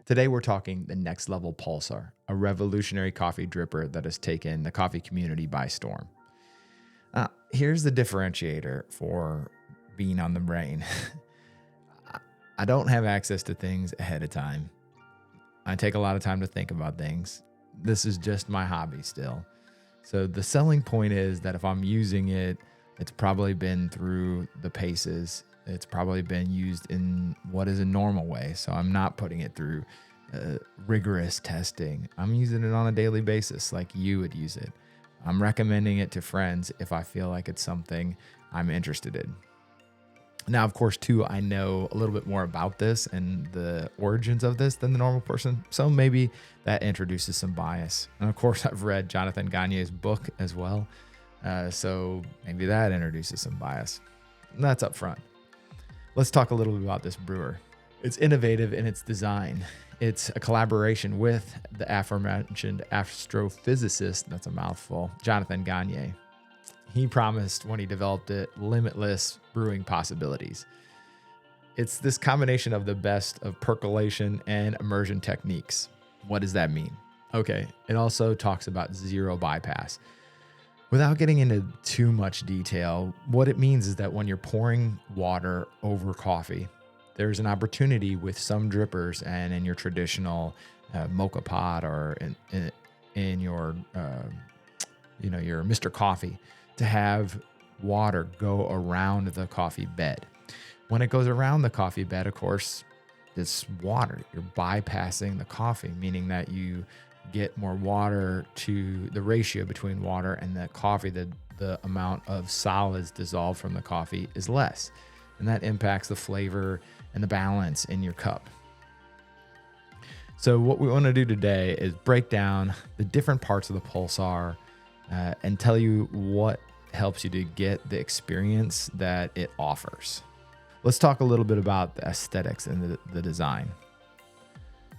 Today we're talking the next level Pulsar, a revolutionary coffee dripper that has taken the coffee community by storm. Here's the differentiator for being on the brain. I don't have access to things ahead of time. I take a lot of time to think about things. This is just my hobby still. So the selling point is that if I'm using it, it's probably been through the paces. It's probably been used in what is a normal way. So I'm not putting it through rigorous testing. I'm using it on a daily basis like you would use it. I'm recommending it to friends if I feel like it's something I'm interested in. Now, of course, too, I know a little bit more about this and the origins of this than the normal person. So maybe that introduces some bias. And of course, I've read Jonathan Gagne's book as well. So maybe that introduces some bias. And that's up front. Let's talk a little bit about this brewer. It's innovative in its design. It's a collaboration with the aforementioned astrophysicist, that's a mouthful, Jonathan Gagne. He promised when he developed it limitless brewing possibilities. It's this combination of the best of percolation and immersion techniques. What does that mean? Okay, it also talks about zero bypass. Without getting into too much detail, what it means is that when you're pouring water over coffee, there's an opportunity with some drippers and in your traditional mocha pot or in your your Mr. Coffee to have water go around the coffee bed. When it goes around the coffee bed, of course, it's water. You're bypassing the coffee, meaning that you get more water to the ratio between water and the coffee. The amount of solids dissolved from the coffee is less. And that impacts the flavor and the balance in your cup. So what we want to do today is break down the different parts of the Pulsar and tell you what helps you to get the experience that it offers. Let's talk a little bit about the aesthetics and the design.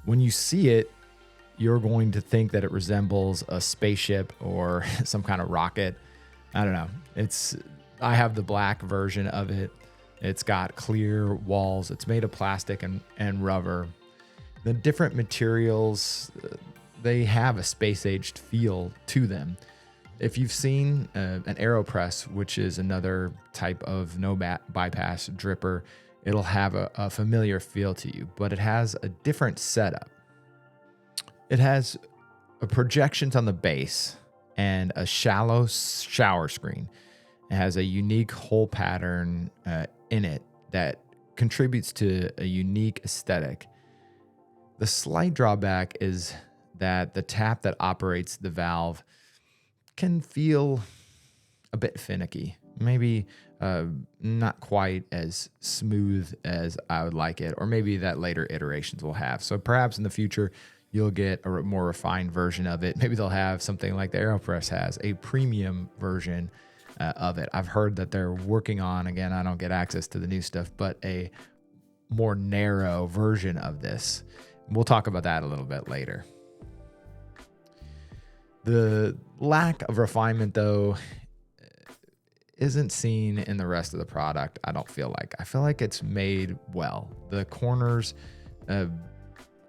When you see it, you're going to think that it resembles a spaceship or some kind of rocket. I don't know. I have the black version of it. It's got clear walls. It's made of plastic and rubber. The different materials, they have a space-aged feel to them. If you've seen an AeroPress, which is another type of no bypass dripper, it'll have a familiar feel to you, but it has a different setup. It has a projections on the base and a shallow shower screen. It has a unique hole pattern in it that contributes to a unique aesthetic. The slight drawback is that the tap that operates the valve can feel a bit finicky, maybe not quite as smooth as I would like it, or maybe that later iterations will have. So perhaps in the future, you'll get a more refined version of it. Maybe they'll have something like the AeroPress has, a premium version of it. I've heard that they're working on, again, I don't get access to the new stuff, but a more narrow version of this. We'll talk about that a little bit later. The lack of refinement, though, isn't seen in the rest of the product, I don't feel like. I feel like it's made well. The corners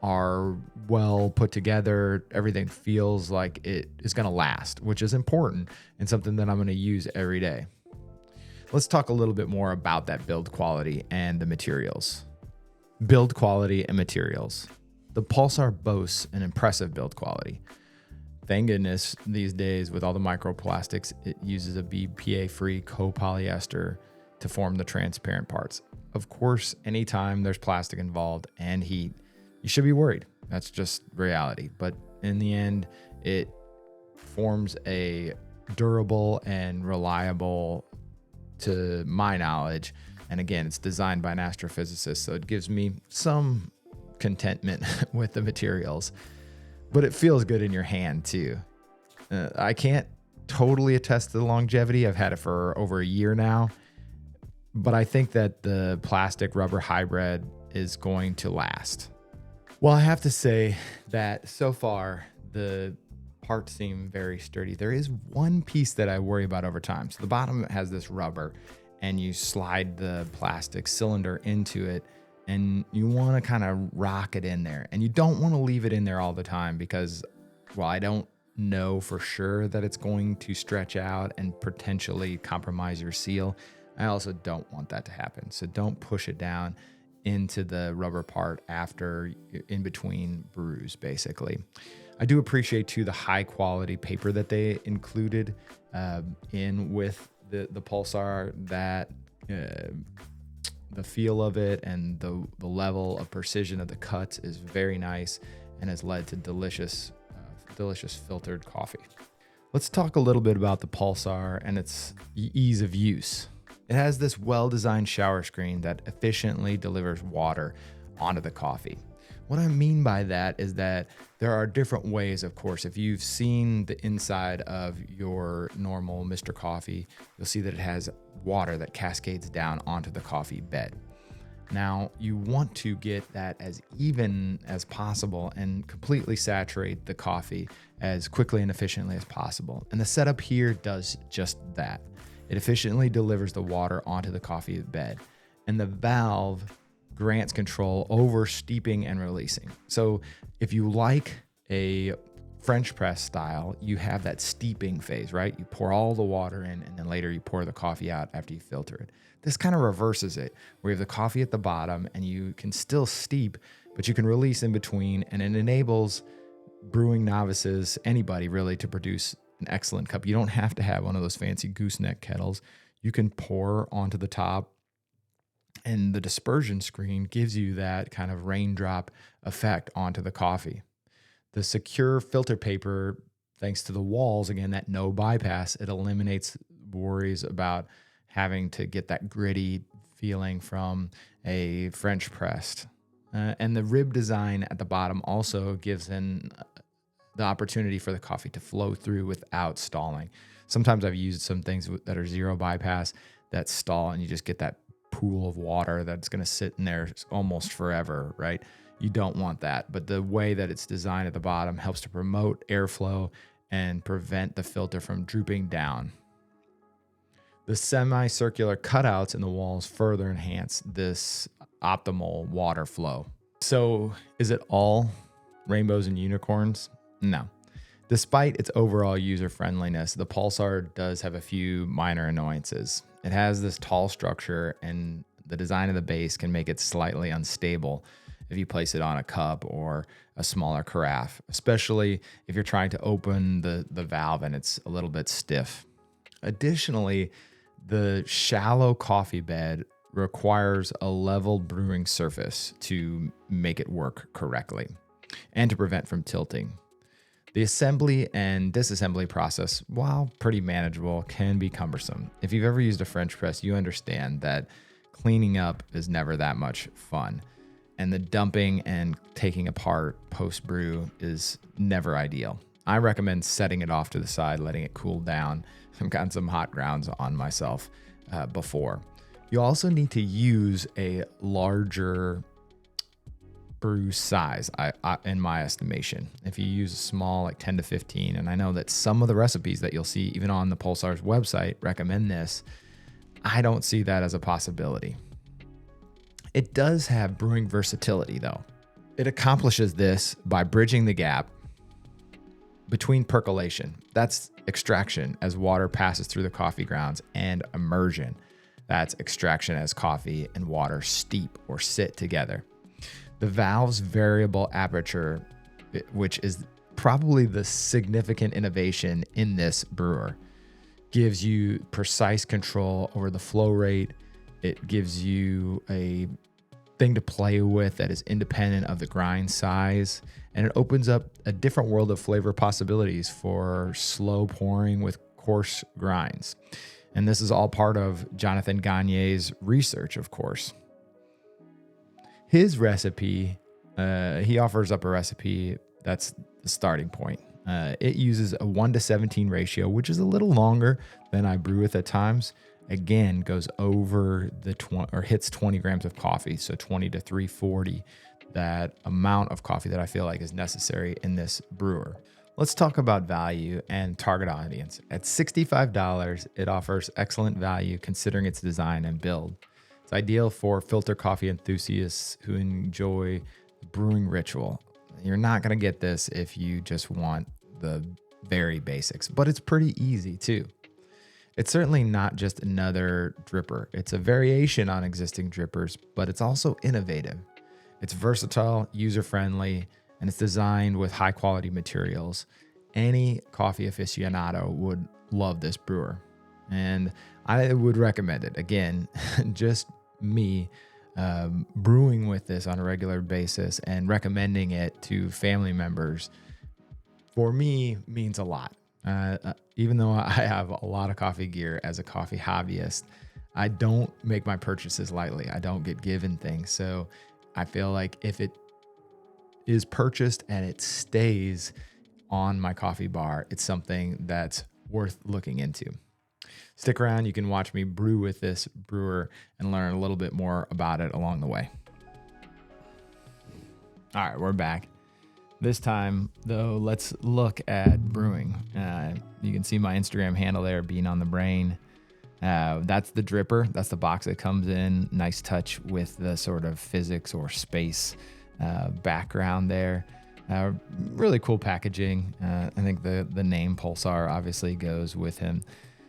are well put together. Everything feels like it is going to last, which is important and something that I'm going to use every day. Let's talk a little bit more about that build quality and the materials. Build quality and materials. The Pulsar boasts an impressive build quality. Thank goodness these days with all the microplastics, it uses a BPA-free copolyester to form the transparent parts. Of course, anytime there's plastic involved and heat, you should be worried. That's just reality. But in the end, it forms a durable and reliable, to my knowledge. And again, it's designed by an astrophysicist, so it gives me some contentment with the materials. But it feels good in your hand too. I can't totally attest to the longevity. I've had it for over a year now. But I think that the plastic rubber hybrid is going to last. Well, I have to say that so far, the parts seem very sturdy. There is one piece that I worry about over time. So the bottom has this rubber and you slide the plastic cylinder into it and you want to kind of rock it in there. And you don't want to leave it in there all the time because, well, I don't know for sure that it's going to stretch out and potentially compromise your seal. I also don't want that to happen. So don't push it down into the rubber part after, in between brews, basically. I do appreciate too the high quality paper that they included in with the Pulsar. That the feel of it and the level of precision of the cuts is very nice and has led to delicious filtered coffee. Let's talk a little bit about the Pulsar and its ease of use. It has this well-designed shower screen that efficiently delivers water onto the coffee. What I mean by that is that there are different ways, of course. If you've seen the inside of your normal Mr. Coffee, you'll see that it has water that cascades down onto the coffee bed. Now, you want to get that as even as possible and completely saturate the coffee as quickly and efficiently as possible. And the setup here does just that. It efficiently delivers the water onto the coffee bed, and the valve grants control over steeping and releasing. So if you like a French press style, you have that steeping phase, right? You pour all the water in, and then later you pour the coffee out after you filter it. This kind of reverses it, where you have the coffee at the bottom and you can still steep, but you can release in between, and it enables brewing novices, anybody really, to produce an excellent cup. You don't have to have one of those fancy gooseneck kettles. You can pour onto the top, and the dispersion screen gives you that kind of raindrop effect onto the coffee. The secure filter paper, thanks to the walls, again, that no bypass, it eliminates worries about having to get that gritty feeling from a French pressed. And the rib design at the bottom also gives the opportunity for the coffee to flow through without stalling. Sometimes I've used some things that are zero bypass that stall, and you just get that pool of water that's going to sit in there almost forever, right? You don't want that. But the way that it's designed at the bottom helps to promote airflow and prevent the filter from drooping down. The semicircular cutouts in the walls further enhance this optimal water flow. So is it all rainbows and unicorns? No. Despite its overall user friendliness, the Pulsar does have a few minor annoyances. It has this tall structure, and the design of the base can make it slightly unstable if you place it on a cup or a smaller carafe, especially if you're trying to open the valve and it's a little bit stiff. Additionally, the shallow coffee bed requires a level brewing surface to make it work correctly and to prevent from tilting. The assembly and disassembly process, while pretty manageable, can be cumbersome. If you've ever used a French press, you understand that cleaning up is never that much fun, and the dumping and taking apart post-brew is never ideal. I recommend setting it off to the side, letting it cool down. I've gotten some hot grounds on myself before. You also need to use a larger brew size, in my estimation. If you use a small, like 10 to 15, and I know that some of the recipes that you'll see even on the Pulsar's website recommend this, I don't see that as a possibility. It does have brewing versatility though. It accomplishes this by bridging the gap between percolation, that's extraction as water passes through the coffee grounds, and immersion, that's extraction as coffee and water steep or sit together. The valve's variable aperture, which is probably the significant innovation in this brewer, gives you precise control over the flow rate. It gives you a thing to play with that is independent of the grind size, and it opens up a different world of flavor possibilities for slow pouring with coarse grinds. And this is all part of Jonathan Gagne's research, of course. His recipe, he offers up a recipe that's the starting point. It uses a 1:17 ratio, which is a little longer than I brew with at times. Again, goes over hits 20 grams of coffee, so 20 to 340, that amount of coffee that I feel like is necessary in this brewer. Let's talk about value and target audience. At $65, it offers excellent value considering its design and build. It's ideal for filter coffee enthusiasts who enjoy the brewing ritual. You're not going to get this if you just want the very basics, but it's pretty easy too. It's certainly not just another dripper. It's a variation on existing drippers, but it's also innovative. It's versatile, user-friendly, and it's designed with high-quality materials. Any coffee aficionado would love this brewer, and I would recommend it. Again, just me brewing with this on a regular basis and recommending it to family members, for me, means a lot. Even though I have a lot of coffee gear as a coffee hobbyist, I don't make my purchases lightly. I don't get given things. So I feel like if it is purchased and it stays on my coffee bar, it's something that's worth looking into. Stick around. You can watch me brew with this brewer and learn a little bit more about it along the way. All right, we're back. This time, though, let's look at brewing. You can see my Instagram handle there, Bean on the Brain. That's the dripper. That's the box that comes in. Nice touch with the sort of physics or space background there. Really cool packaging. I think the name Pulsar obviously goes with him.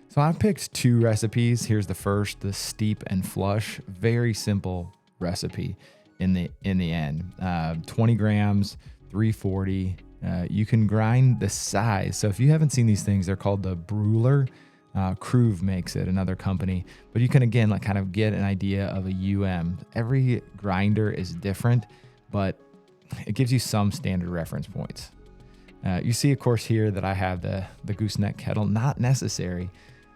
So I picked 2 recipes. Here's the first, the steep and flush. Very simple recipe in the end. 20 grams. 340. You can grind the size. So if you haven't seen these things, they're called the Brewer. Cruve makes it, another company. But you can, again, like kind of get an idea of a Every grinder is different, but it gives you some standard reference points. You see, of course, here that I have the gooseneck kettle, not necessary.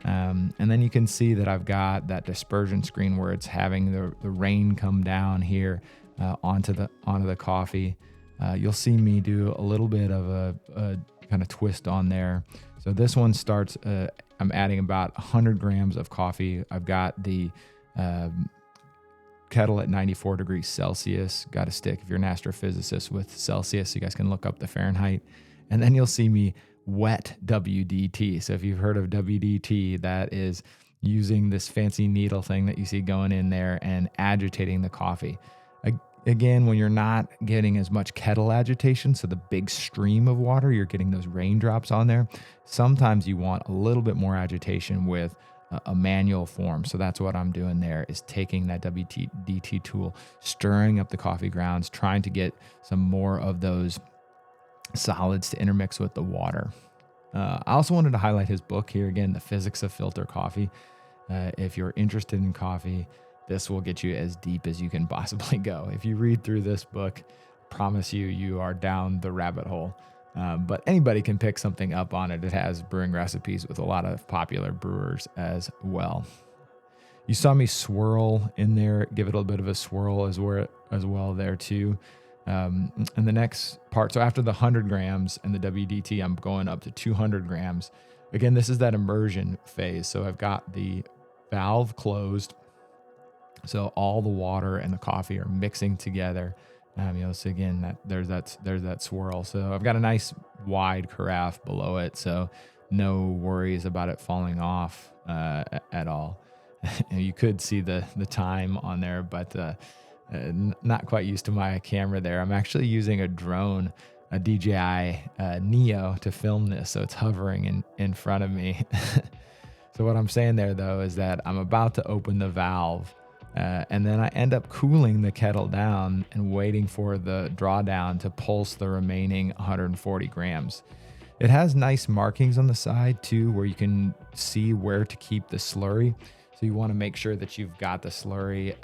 And then you can see that I've got that dispersion screen where it's having the rain come down here onto the coffee. You'll see me do a little bit of a kind of twist on there. So this one starts, I'm adding about 100 grams of coffee. I've got the kettle at 94 degrees Celsius. Got to stick, if you're an astrophysicist, with Celsius. You guys can look up the Fahrenheit. And then you'll see me wet WDT. So if you've heard of WDT, that is using this fancy needle thing that you see going in there and agitating the coffee. Again, when you're not getting as much kettle agitation, so the big stream of water, you're getting those raindrops on there. Sometimes you want a little bit more agitation with a manual form. So that's what I'm doing there, is taking that WDT tool, stirring up the coffee grounds, trying to get some more of those solids to intermix with the water. I also wanted to highlight his book here again, The Physics of Filter Coffee. If you're interested in coffee, this will get you as deep as you can possibly go. If you read through this book, I promise you are down the rabbit hole. But anybody can pick something up on it. It has brewing recipes with a lot of popular brewers as well. You saw me swirl in there, give it a bit of a swirl as well there too. And the next part, so after the 100 grams and the WDT, I'm going up to 200 grams. Again, this is that immersion phase. So I've got the valve closed. So all the water and the coffee are mixing together. So again, there's that swirl. So I've got a nice wide carafe below it, so no worries about it falling off at all. You could see the time on there, but not quite used to my camera there. I'm actually using a drone, a DJI Neo, to film this, so it's hovering in front of me. So what I'm saying there, though, is that I'm about to open the valve. And then I end up cooling the kettle down and waiting for the drawdown to pulse the remaining 140 grams. It has nice markings on the side too, where you can see where to keep the slurry. So you want to make sure that you've got the slurry,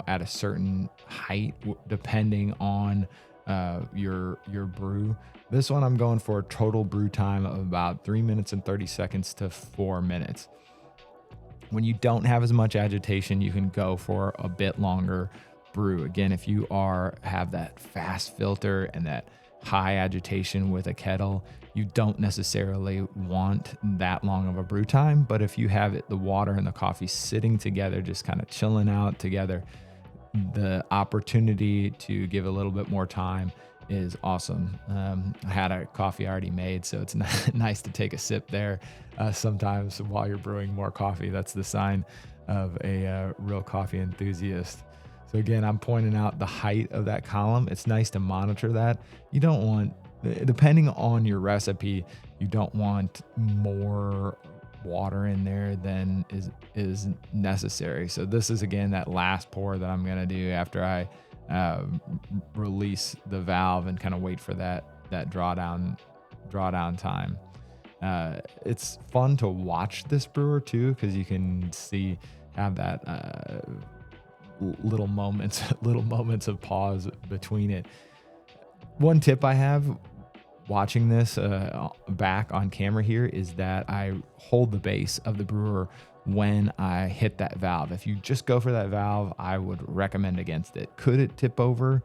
at a certain height, depending on your brew. This one I'm going for a total brew time of about 3 minutes and 30 seconds to 4 minutes. When you don't have as much agitation, you can go for a bit longer brew. Again, if you have that fast filter and that high agitation with a kettle, you don't necessarily want that long of a brew time. But if you have the water and the coffee sitting together, just kind of chilling out together, the opportunity to give a little bit more time is awesome. I had a coffee already made, so it's nice to take a sip there. Sometimes while you're brewing more coffee, that's the sign of a real coffee enthusiast. So again, I'm pointing out the height of that column. It's nice to monitor that. You don't want, depending on your recipe, you don't want more water in there than is necessary. So this is again that last pour that I'm gonna do after I release the valve and kind of wait for that drawdown time. It's fun to watch this brewer too, because you can have that little moments of pause between it. One tip I have watching this back on camera here is that I hold the base of the brewer when I hit that valve. If you just go for that valve, I would recommend against it. Could it tip over?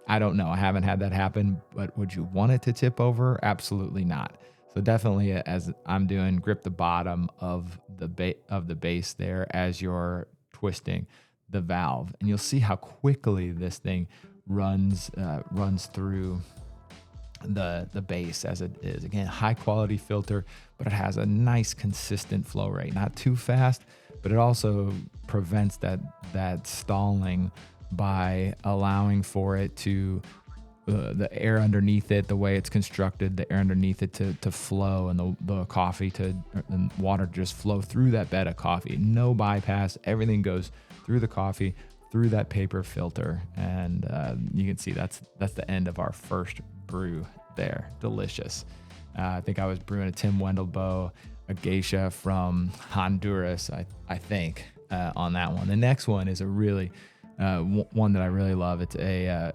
I don't know. I haven't had that happen, but would you want it to tip over? Absolutely not. So definitely, as I'm doing, grip the bottom of the base there as you're twisting the valve, and you'll see how quickly this thing runs through the base as it is. Again, high quality filter, but it has a nice consistent flow rate, not too fast, but it also prevents that stalling by allowing for it to the air underneath it, the way it's constructed, the air underneath it to flow, and the coffee and water just flow through that bed of coffee. No bypass. Everything goes through the coffee, through that paper filter, and you can see that's the end of our first brew there. Delicious. I think I was brewing a Tim Wendelboe, a geisha from Honduras, I think, on that one. The next one is a really one that I really love. It's a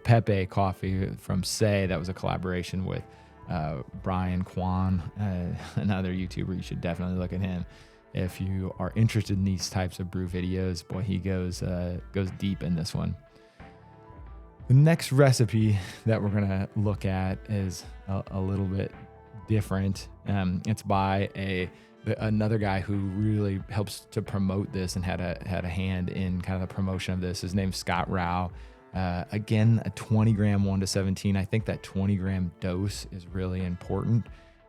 Pepe coffee from Say. That was a collaboration with Brian Kwan, another YouTuber. You should definitely look at him if you are interested in these types of brew videos. Boy, he goes deep in this one. The next recipe that we're gonna look at is a little bit different. It's by another guy who really helps to promote this and had a hand in kind of the promotion of this. His name's Scott Rao. Again, a 20 gram 1-17. I think that 20 gram dose is really important.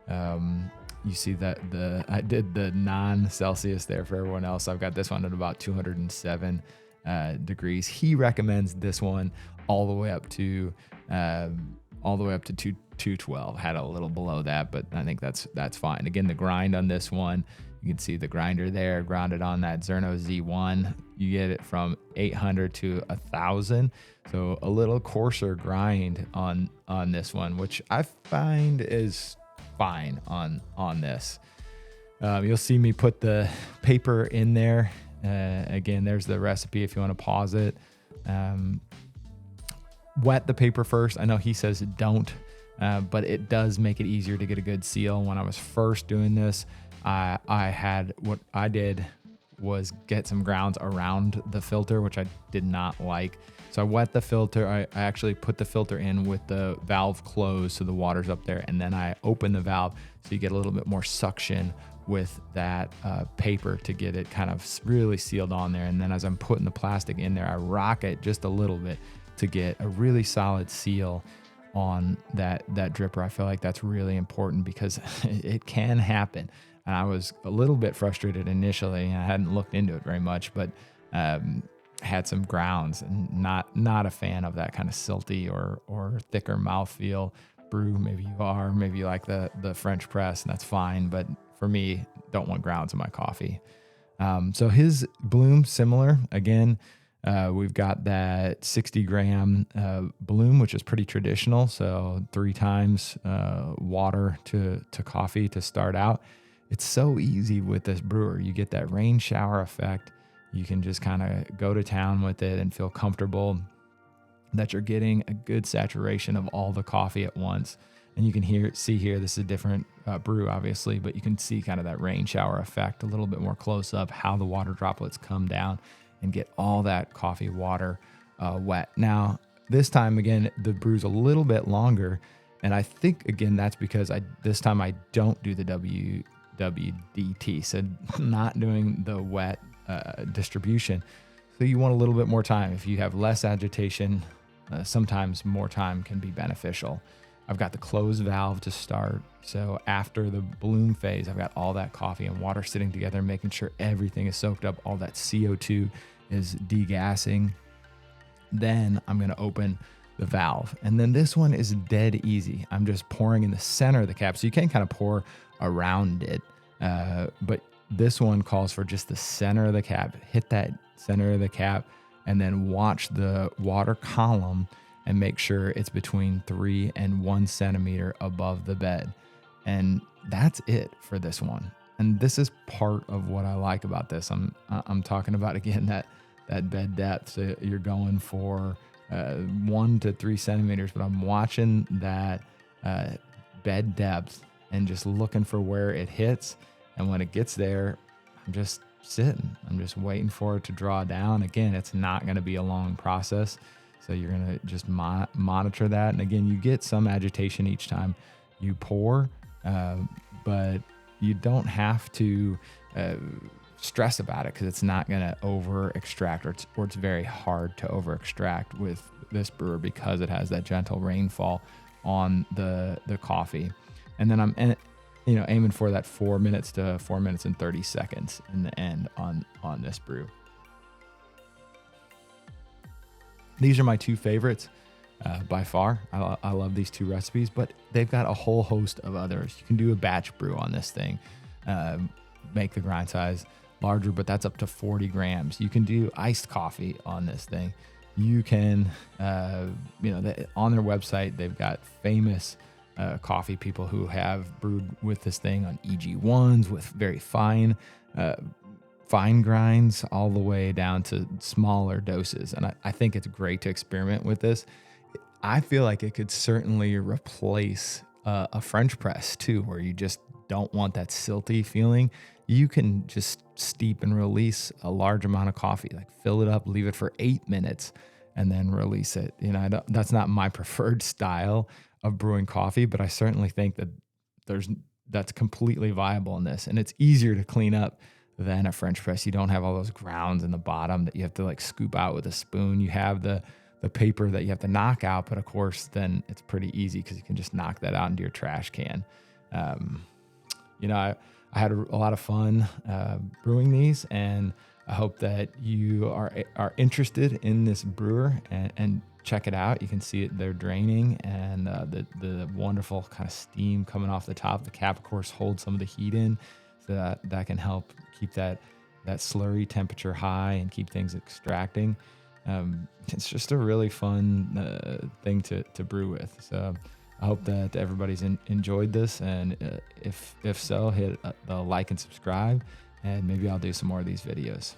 You see that I did the non-Celsius there for everyone else. I've got this one at about 207 degrees. He recommends this one all the way up to 212. Had a little below that, but I think that's fine. Again, the grind on this one, you can see the grinder there, grounded on that Zerno Z1. You get it from 800 to 1,000. So a little coarser grind on this one, which I find is fine on this. You'll see me put the paper in there. Again, there's the recipe if you want to pause it. Wet the paper first. I know he says don't, but it does make it easier to get a good seal. When I was first doing this, what I did was get some grounds around the filter, which I did not like. So I wet the filter. I actually put the filter in with the valve closed so the water's up there, and then I open the valve so you get a little bit more suction with that paper to get it kind of really sealed on there. And then as I'm putting the plastic in there, I rock it just a little bit to get a really solid seal on that dripper. I feel like that's really important because it can happen. And I was a little bit frustrated initially. I hadn't looked into it very much, but had some grounds, and not a fan of that kind of silty or thicker mouthfeel brew. Maybe you are, maybe you like the French press, and that's fine. But for me, don't want grounds in my coffee. So his bloom, similar. Again, we've got that 60 gram bloom, which is pretty traditional. So 3 times water to coffee to start out. It's so easy with this brewer. You get that rain shower effect. You can just kind of go to town with it and feel comfortable that you're getting a good saturation of all the coffee at once. And you can see here, this is a different brew, obviously, but you can see kind of that rain shower effect a little bit more close up, how the water droplets come down and get all that coffee water wet. Now, this time, again, the brew's a little bit longer. And I think, again, that's because this time I don't do the WDT, so not doing the wet distribution. So you want a little bit more time. If you have less agitation, sometimes more time can be beneficial. I've got the closed valve to start. So after the bloom phase, I've got all that coffee and water sitting together, making sure everything is soaked up, all that CO2 is degassing. Then I'm going to open the valve. And then this one is dead easy. I'm just pouring in the center of the cap. So you can kind of pour around it. But this one calls for just the center of the cap. Hit that center of the cap and then watch the water column and make sure it's between 3 and 1 centimeter above the bed. And that's it for this one. And this is part of what I like about this. I'm talking about, again, that bed depth. So you're going for 1 to 3 centimeters, but I'm watching that bed depth and just looking for where it hits. And when it gets there, I'm just sitting. I'm just waiting for it to draw down. Again, it's not going to be a long process. So you're going to just monitor that. And again, you get some agitation each time you pour, but you don't have to stress about it because it's not going to over extract, or it's very hard to over extract with this brewer because it has that gentle rainfall on the coffee. And then I'm aiming for that 4 minutes to 4 minutes and 30 seconds in the end on this brew. These are my two favorites by far. I love these two recipes, but they've got a whole host of others. You can do a batch brew on this thing, make the grind size larger, but that's up to 40 grams. You can do iced coffee on this thing. You can, on their website, they've got famous coffee people who have brewed with this thing on EG1s with very fine grinds all the way down to smaller doses. And I think it's great to experiment with this. I feel like it could certainly replace a French press too, where you just don't want that silty feeling. You can just steep and release a large amount of coffee, like fill it up, leave it for 8 minutes, and then release it. That's not my preferred style of brewing coffee, but I certainly think that that's completely viable in this. And it's easier to clean up than a French press. You don't have all those grounds in the bottom that you have to like scoop out with a spoon. You have the paper that you have to knock out, but of course then it's pretty easy because you can just knock that out into your trash can. I had a lot of fun brewing these, and I hope that you are interested in this brewer and check it out. You can see it, they're draining, and the wonderful kind of steam coming off the top. The cap, of course, holds some of the heat in, so that can help keep that slurry temperature high and keep things extracting. It's just a really fun thing to brew with. So I hope that everybody's enjoyed this, and if so, hit the like and subscribe, and maybe I'll do some more of these videos.